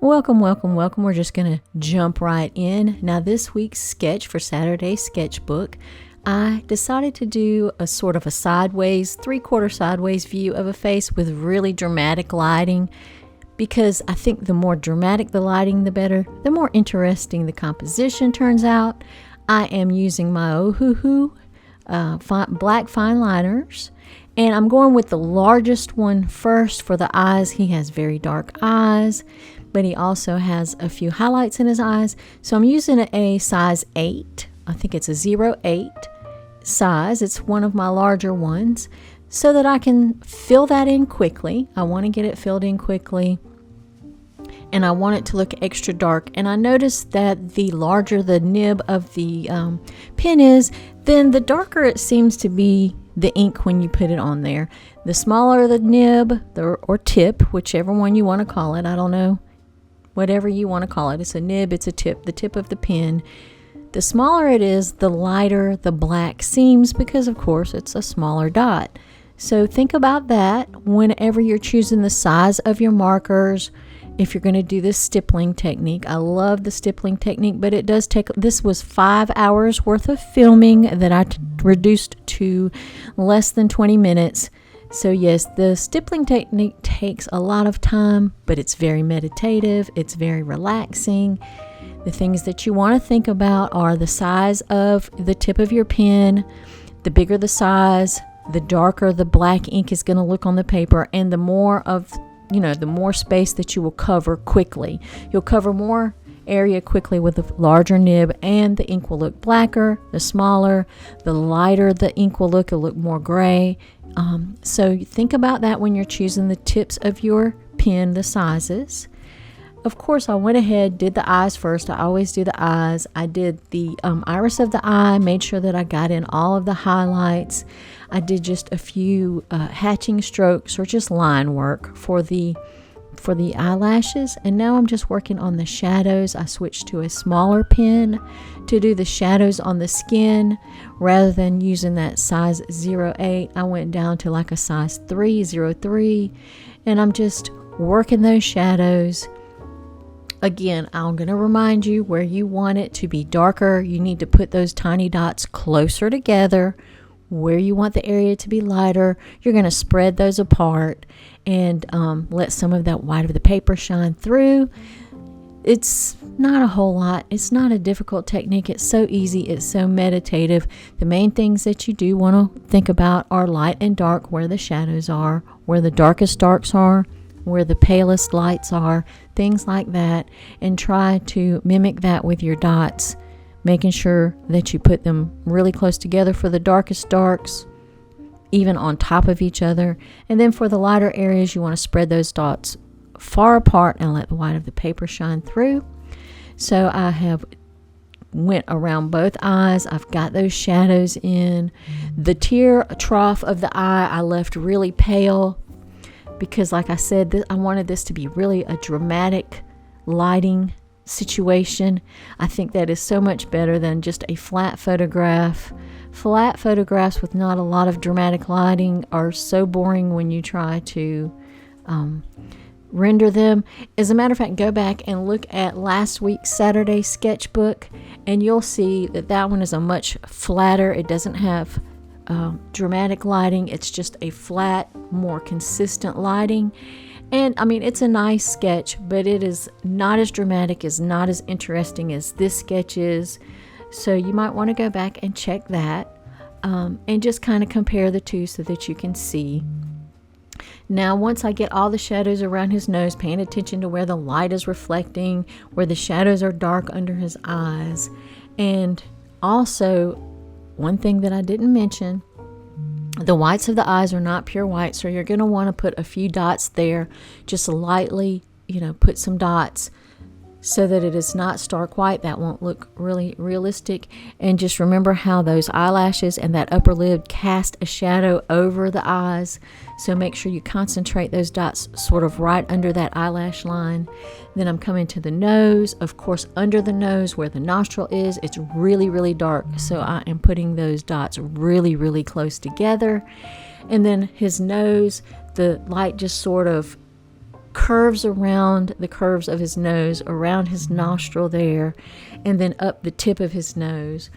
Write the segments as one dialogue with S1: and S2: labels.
S1: Welcome, welcome, welcome. We're just going to jump right in. Now, this week's sketch for Saturday Sketchbook, I decided to do a sort of a sideways, three-quarter sideways view of a face with really dramatic lighting, because I think the more dramatic the lighting, the better, the more interesting the composition turns out. I am using my Ohuhu black fine liners, and I'm going with the largest one first for the eyes. He has very dark eyes, but he also has a few highlights in his eyes. So I'm using a size 8. I think it's a 08 size. It's one of my larger ones, so that I can fill that in quickly. I want to get it filled in quickly, and I want it to look extra dark. And I noticed that the larger the nib of the pen is, then the darker it seems to be the ink when you put it on there. The smaller the nib or tip, whichever one you want to call it, I don't know, whatever you want to call it. It's a nib, it's a tip, the tip of the pen. The smaller it is, the lighter the black seems, because of course it's a smaller dot. So think about that whenever you're choosing the size of your markers. If you're going to do this stippling technique, I love the stippling technique, but it does take, this was 5 hours worth of filming that I reduced to less than 20 minutes. So yes, the stippling technique takes a lot of time, but it's very meditative. It's very relaxing. The things that you want to think about are the size of the tip of your pen. The bigger the size, the darker the black ink is going to look on the paper, and the more space that you will cover quickly. You'll cover more area quickly with a larger nib, and the ink will look blacker. The smaller, the lighter the ink will look. It'll look more gray. So think about that when you're choosing the tips of your pen, the sizes. Of course, I went ahead, did the eyes first. I always do the eyes. I did the iris of the eye, made sure that I got in all of the highlights. I did just a few hatching strokes or just line work for the eyelashes. And now I'm just working on the shadows. I switched to a smaller pen to do the shadows on the skin. Rather than using that size 08, I went down to like a size 03. And I'm just working those shadows. Again, I'm going to remind you, where you want it to be darker, you need to put those tiny dots closer together. Where you want the area to be lighter, you're going to spread those apart and let some of that white of the paper shine through. It's not a whole lot. It's not a difficult technique. It's so easy. It's so meditative. The main things that you do want to think about are light and dark, where the shadows are, where the darkest darks are, where the palest lights are, things like that, and try to mimic that with your dots, making sure that you put them really close together for the darkest darks, even on top of each other. And then for the lighter areas, you want to spread those dots far apart and let the white of the paper shine through. So I have went around both eyes. I've got those shadows in. The tear trough of the eye I left really pale, because like I said, I wanted this to be really a dramatic lighting situation. I think that is so much better than just a flat photograph. Flat photographs with not a lot of dramatic lighting are so boring when you try to render them. As a matter of fact, go back and look at last week's Saturday Sketchbook, and you'll see that one is a much flatter. It doesn't have dramatic lighting. It's just a flat, more consistent lighting. And I mean, it's a nice sketch, but it is not as dramatic, is not as interesting as this sketch is. So you might want to go back and check that and just kind of compare the two so that you can see. Now, once I get all the shadows around his nose, paying attention to where the light is reflecting, where the shadows are dark under his eyes, and also one thing that I didn't mention, the whites of the eyes are not pure white, so you're going to want to put a few dots there, just lightly, put some dots so that it is not stark white. That won't look really realistic. And just remember how those eyelashes and that upper lid cast a shadow over the eyes. So make sure you concentrate those dots sort of right under that eyelash line. Then I'm coming to the nose. Of course, under the nose where the nostril is, it's really, really dark. So I am putting those dots really, really close together. And then his nose, the light just sort of curves around the curves of his nose, around his nostril there, and then up the tip of his nose.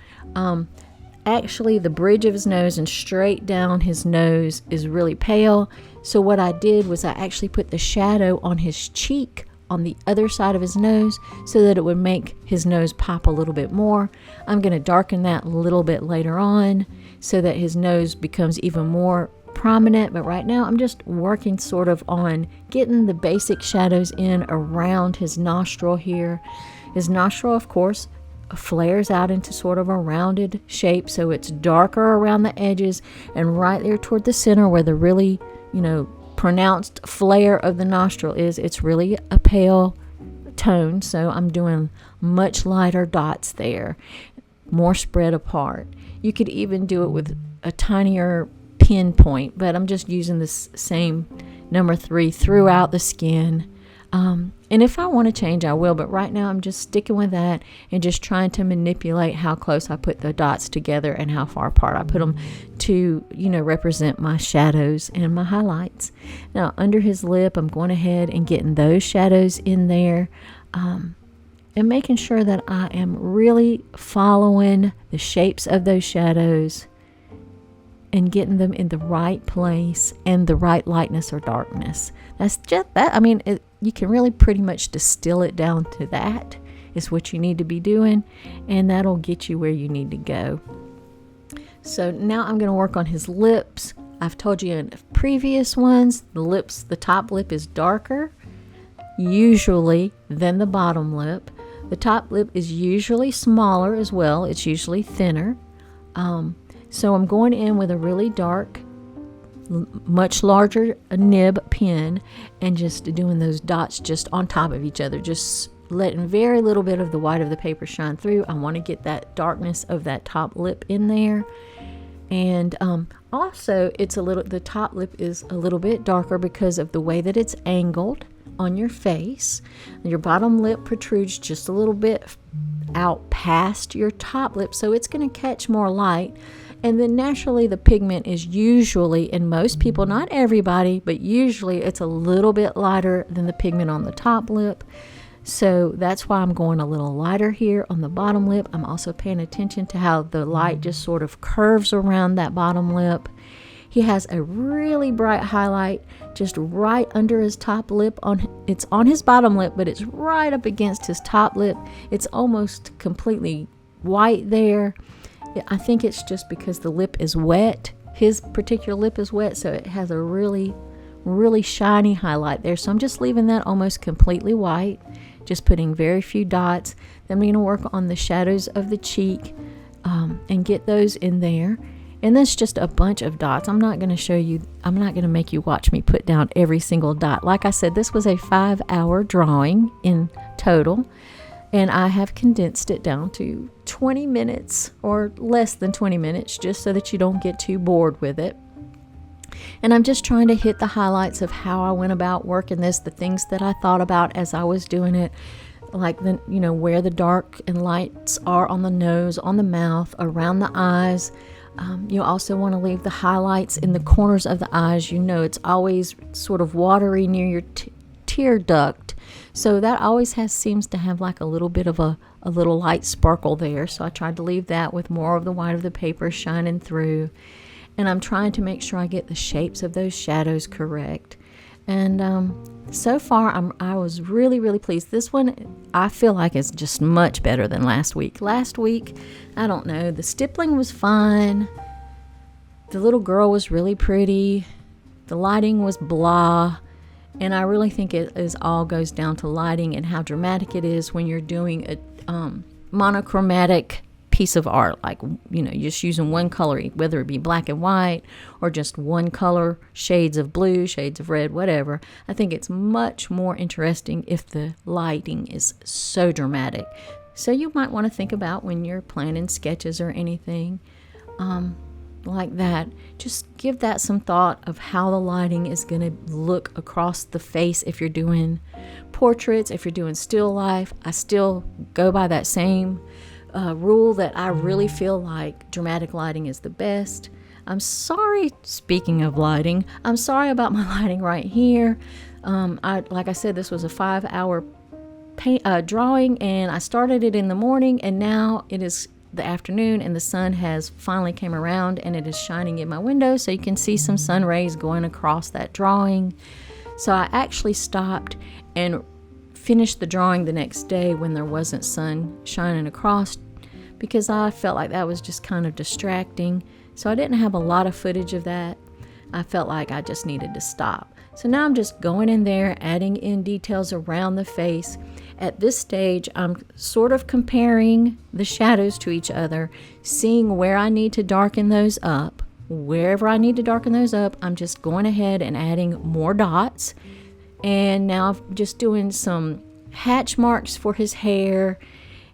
S1: Actually, the bridge of his nose and straight down his nose is really pale. So what I did was I actually put the shadow on his cheek on the other side of his nose so that it would make his nose pop a little bit more. I'm going to darken that a little bit later on so that his nose becomes even more prominent. But right now I'm just working sort of on getting the basic shadows in around his nostril here. His nostril, of course, flares out into sort of a rounded shape, so it's darker around the edges, and right there toward the center where the really, pronounced flare of the nostril is, it's really a pale tone. So I'm doing much lighter dots there, more spread apart. You could even do it with a tinier pinpoint, but I'm just using this same number 3 throughout the skin. And if I want to change, I will, but right now I'm just sticking with that and just trying to manipulate how close I put the dots together and how far apart I put them to, represent my shadows and my highlights. Now, under his lip, I'm going ahead and getting those shadows in there, and making sure that I am really following the shapes of those shadows and getting them in the right place and the right lightness or darkness. That's just that. I mean, you can really pretty much distill it down to that is what you need to be doing, and that'll get you where you need to go. So now I'm going to work on his lips. I've told you in previous ones, the top lip is darker usually than the bottom lip. The top lip is usually smaller as well. It's usually thinner. So I'm going in with a really dark, much larger nib pen and just doing those dots just on top of each other, just letting very little bit of the white of the paper shine through. I want to get that darkness of that top lip in there. And also the top lip is a little bit darker because of the way that it's angled on your face. Your bottom lip protrudes just a little bit out past your top lip, so it's going to catch more light. And then naturally the pigment is usually, in most people, not everybody, but usually it's a little bit lighter than the pigment on the top lip. So that's why I'm going a little lighter here on the bottom lip. I'm also paying attention to how the light just sort of curves around that bottom lip. He has a really bright highlight just right under his top lip. It's on his bottom lip, but it's right up against his top lip. It's almost completely white there. I think it's just because the lip is wet. His particular lip is wet, so it has a really, really shiny highlight there. So I'm just leaving that almost completely white, just putting very few dots. Then I'm going to work on the shadows of the cheek and get those in there. And that's just a bunch of dots. I'm not going to make you watch me put down every single dot. Like I said, this was a 5-hour drawing in total. And I have condensed it down to 20 minutes or less than 20 minutes just so that you don't get too bored with it. And I'm just trying to hit the highlights of how I went about working this, the things that I thought about as I was doing it, like where the dark and lights are on the nose, on the mouth, around the eyes. You also want to leave the highlights in the corners of the eyes. It's always sort of watery near your tear duct. So that always seems to have like a little bit of a little light sparkle there. So I tried to leave that with more of the white of the paper shining through. And I'm trying to make sure I get the shapes of those shadows correct. And so far, I was really, really pleased. This one, I feel like is just much better than last week. Last week, I don't know, the stippling was fine. The little girl was really pretty. The lighting was blah. And I really think it all goes down to lighting and how dramatic it is when you're doing a monochromatic piece of art, like just using one color, whether it be black and white or just one color, shades of blue, shades of red, whatever. I think it's much more interesting if the lighting is so dramatic. So you might want to think about when you're planning sketches or anything like that, just give that some thought of how the lighting is going to look across the face. If you're doing portraits, if you're doing still life, I still go by that same rule that I really feel like dramatic lighting is the best. I'm sorry, speaking of lighting, I'm sorry about my lighting right here. Like I said, this was a 5-hour drawing, and I started it in the morning, and now it is the afternoon, and the sun has finally came around, and it is shining in my window, so you can see some sun rays going across that drawing. So I actually stopped and finished the drawing the next day when there wasn't sun shining across, because I felt like that was just kind of distracting. So I didn't have a lot of footage of that. I felt like I just needed to stop. So now I'm just going in there, adding in details around the face. At this stage, I'm sort of comparing the shadows to each other, seeing where I need to darken those up. Wherever I need to darken those up, I'm just going ahead and adding more dots. And now I'm just doing some hatch marks for his hair.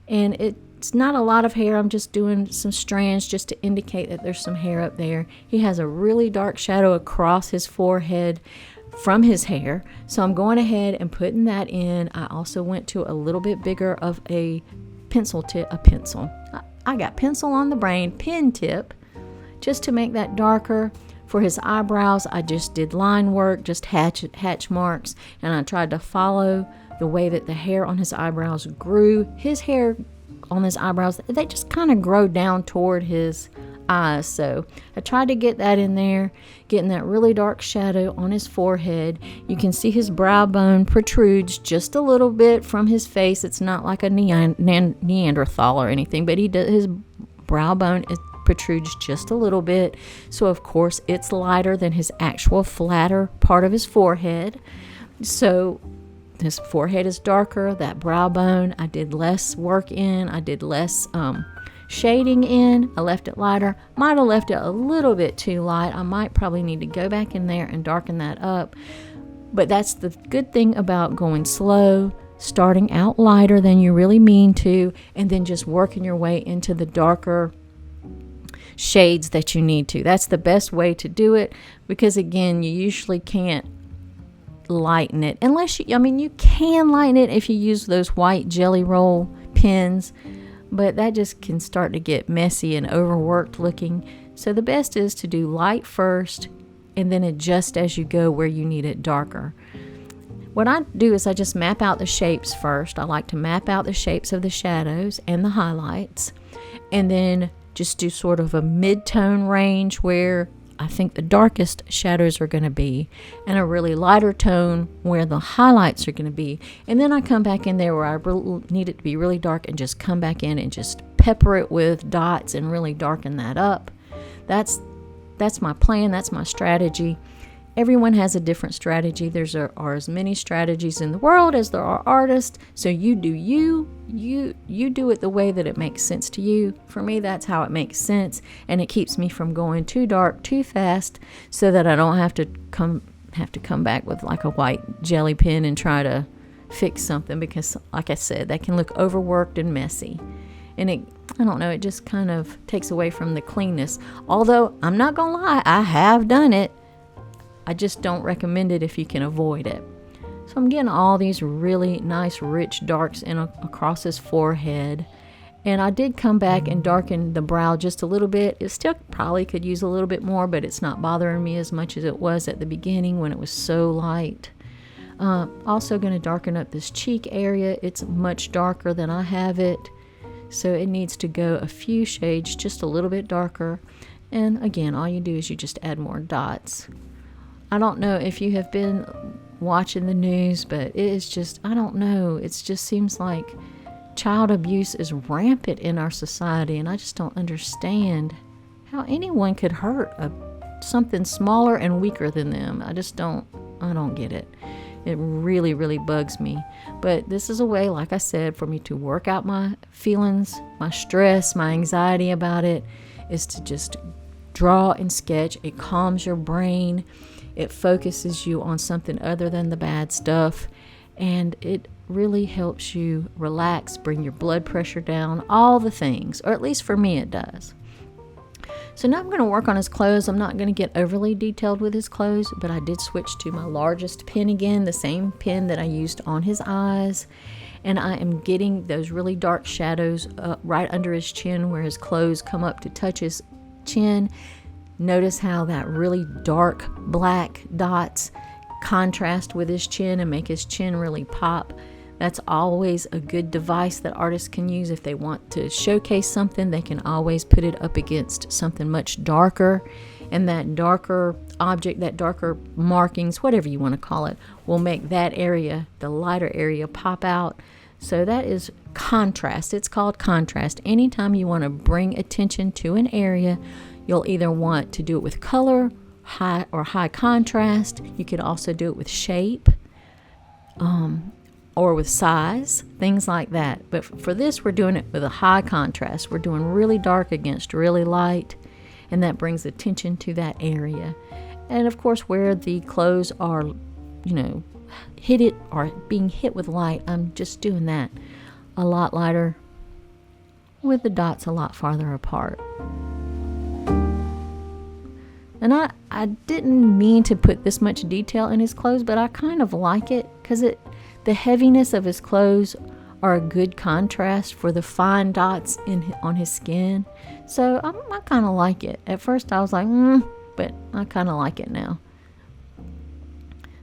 S1: And it's not a lot of hair. I'm just doing some strands just to indicate that there's some hair up there. He has a really dark shadow across his forehead from his hair, so I'm going ahead and putting that in. I also went to a little bit bigger of a pencil tip, I got pencil on the brain, pen tip, just to make that darker. For his eyebrows, I just did line work, just hatch marks, and I tried to follow the way that the hair on his eyebrows grew. His hair on his eyebrows, they just kind of grow down toward his eyes, so I tried to get that in there, getting that really dark shadow on his forehead. You can see his brow bone protrudes just a little bit from his face. It's not like a Neanderthal or anything, but his brow bone protrudes just a little bit, so of course it's lighter than his actual flatter part of his forehead. So his forehead is darker. That brow bone, I did less work in. I did less shading in. I left it lighter. Might have left it a little bit too light. I might probably need to go back in there and darken that up. But that's the good thing about going slow, starting out lighter than you really mean to, and then just working your way into the darker shades that you need to. That's the best way to do it, because again, you usually can't lighten it unless you can lighten it if you use those white jelly roll pens, but that just can start to get messy and overworked looking. So the best is to do light first and then adjust as you go where you need it darker. What I do is I just map out the shapes first. I like to map out the shapes of the shadows and the highlights, and then just do sort of a mid-tone range where I think the darkest shadows are going to be, and a really lighter tone where the highlights are going to be. And then I come back in there where I need it to be really dark and just come back in and just pepper it with dots and really darken that up. That's my plan. That's my strategy. Everyone has a different strategy. There are as many strategies in the world as there are artists. So you do you do it the way that it makes sense to you. For me, that's how it makes sense, and it keeps me from going too dark too fast, so that I don't have to come back with like a white jelly pen and try to fix something, because like I said, that can look overworked and messy, and it just kind of takes away from the cleanness. Although I'm not gonna lie, I have done it. I just don't recommend it if you can avoid it. So I'm getting all these really nice rich darks across his forehead. And I did come back and darken the brow just a little bit. It still probably could use a little bit more, but it's not bothering me as much as it was at the beginning when it was so light. Also going to darken up this cheek area. It's much darker than I have it, so it needs to go a few shades just a little bit darker. And again, all you do is you just add more dots. I don't know if you have been watching the news, but it is just, I don't know, it just seems like child abuse is rampant in our society, and I just don't understand how anyone could hurt something smaller and weaker than them. I don't get it. It really, really bugs me. But this is a way, like I said, for me to work out my feelings, my stress, my anxiety about it, is to just draw and sketch. It calms your brain. It focuses you on something other than the bad stuff, and it really helps you relax, bring your blood pressure down, all the things, or at least for me it does. So now I'm going to work on his clothes. I'm not going to get overly detailed with his clothes, but I did switch to my largest pen again, the same pen that I used on his eyes, and I am getting those really dark shadows right under his chin where his clothes come up to touch his chin. Notice how that really dark black dots contrast with his chin and make his chin really pop. That's always a good device that artists can use. If they want to showcase something, they can always put it up against something much darker, and that darker object, that darker markings, whatever you want to call it, will make that area, the lighter area, pop out. So that is contrast. It's called contrast. Anytime you want to bring attention to an area, you'll either want to do it with color, high contrast. You could also do it with shape, or with size, things like that. But for this, we're doing it with a high contrast. We're doing really dark against really light, and that brings attention to that area. And of course, where the clothes are, being hit with light, I'm just doing that a lot lighter with the dots a lot farther apart. And I didn't mean to put this much detail in his clothes, but I kind of like it because the heaviness of his clothes are a good contrast for the fine dots on his skin. So I kind of like it. At first I was like, but I kind of like it now.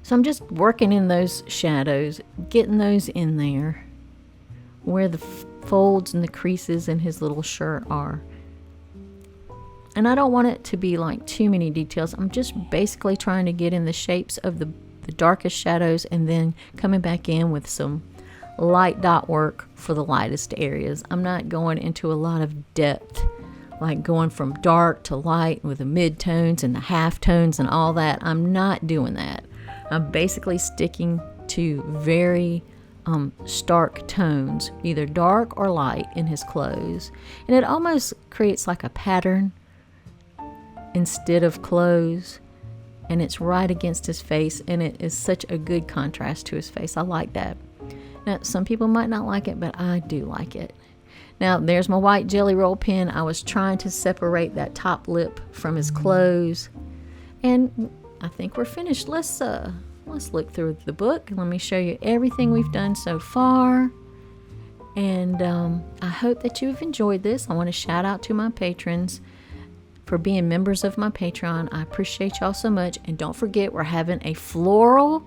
S1: So I'm just working in those shadows, getting those in there where the folds and the creases in his little shirt are. And I don't want it to be like too many details. I'm just basically trying to get in the shapes of the darkest shadows, and then coming back in with some light dot work for the lightest areas. I'm not going into a lot of depth, like going from dark to light with the midtones and the halftones and all that. I'm not doing that. I'm basically sticking to very stark tones, either dark or light in his clothes. And it almost creates like a pattern instead of clothes. And it's right against his face, and it is such a good contrast to his face. I like that. Now, some people might not like it, but I do like it. Now, there's my white Jelly Roll pen. I was trying to separate that top lip from his clothes, and I think we're finished. Let's look through the book. Let me show you everything we've done so far. And I hope that you've enjoyed this. I want to shout out to my patrons for being members of my Patreon. I appreciate y'all so much. And don't forget, we're having a floral.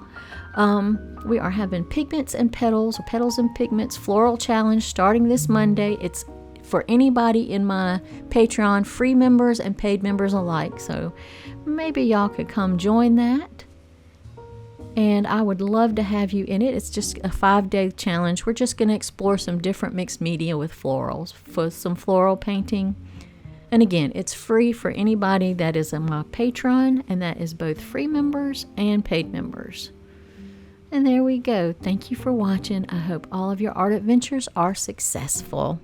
S1: We are having pigments and petals, or petals and pigments floral challenge starting this Monday. It's for anybody in my Patreon, free members and paid members alike. So maybe y'all could come join that. And I would love to have you in it. It's just a 5-day challenge. We're just going to explore some different mixed media with florals, for some floral painting. And again, it's free for anybody that is my Patreon, and that is both free members and paid members. And there we go. Thank you for watching. I hope all of your art adventures are successful.